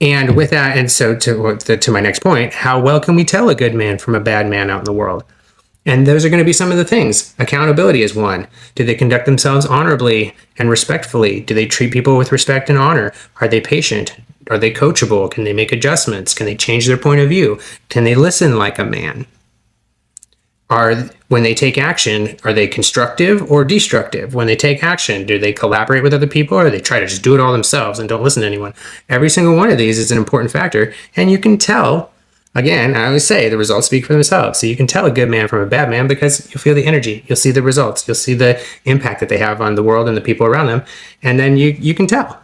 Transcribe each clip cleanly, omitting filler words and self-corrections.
And with that, and so to my next point, how well can we tell a good man from a bad man out in the world? And those are going to be some of the things. Accountability is one. Do they conduct themselves honorably and respectfully? Do they treat people with respect and honor? Are they patient? Are they coachable? Can they make adjustments? Can they change their point of view? Can they listen like a man? When they take action, are they constructive or destructive? When they take action, do they collaborate with other people, or do they try to just do it all themselves and don't listen to anyone? Every single one of these is an important factor, and you can tell. Again, I always say the results speak for themselves. So you can tell a good man from a bad man because you'll feel the energy. You'll see the results. You'll see the impact that they have on the world and the people around them. And then you can tell.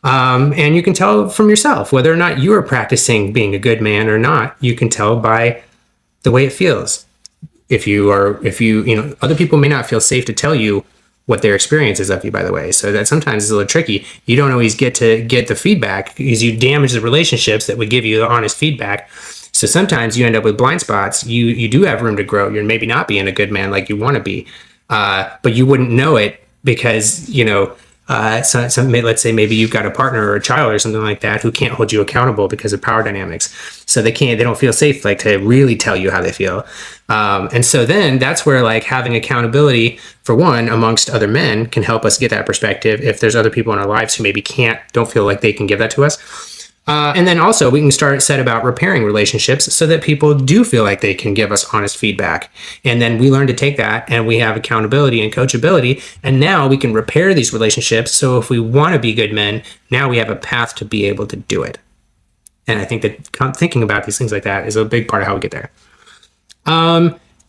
And you can tell from yourself whether or not you are practicing being a good man or not. You can tell by the way it feels. If you other people may not feel safe to tell you what their experience is of you, by the way. So that sometimes is a little tricky. You don't always get the feedback because you damage the relationships that would give you the honest feedback. So sometimes you end up with blind spots. You do have room to grow. You're maybe not being a good man like you want to be, but you wouldn't know it because, let's say maybe you've got a partner or a child or something like that who can't hold you accountable because of power dynamics. So they don't feel safe to really tell you how they feel. And so then that's where having accountability for one amongst other men can help us get that perspective if there's other people in our lives who maybe don't feel like they can give that to us. And then also we can set about repairing relationships so that people do feel like they can give us honest feedback. And then we learn to take that and we have accountability and coachability. And now we can repair these relationships. So if we want to be good men, now we have a path to be able to do it. And I think that thinking about these things like that is a big part of how we get there.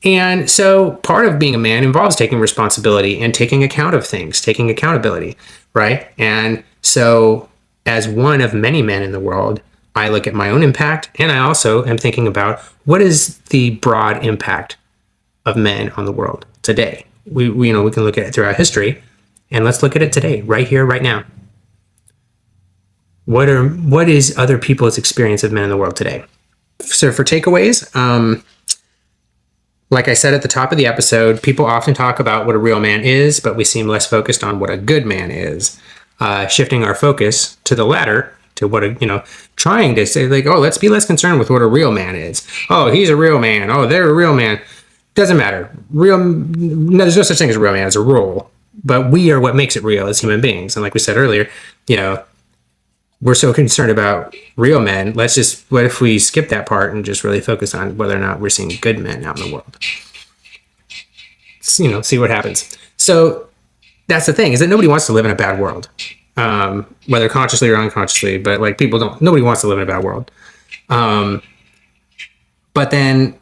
And so part of being a man involves taking responsibility and taking account of things, taking accountability, right? And so as one of many men in the world, I look at my own impact, and I also am thinking about what is the broad impact of men on the world today. We can look at it throughout history, and let's look at it today, right here, right now. What is other people's experience of men in the world today? So for takeaways, like I said at the top of the episode, people often talk about what a real man is, but we seem less focused on what a good man is. Shifting our focus to the latter, to what trying to say let's be less concerned with what a real man is. Oh, he's a real man. Oh, they're a real man. Doesn't matter. There's no such thing as a real man as a role, but we are what makes it real as human beings. And like we said earlier, we're so concerned about real men. What if we skip that part and just really focus on whether or not we're seeing good men out in the world? See what happens. So that's the thing, is that nobody wants to live in a bad world, whether consciously or unconsciously, but nobody wants to live in a bad world. But then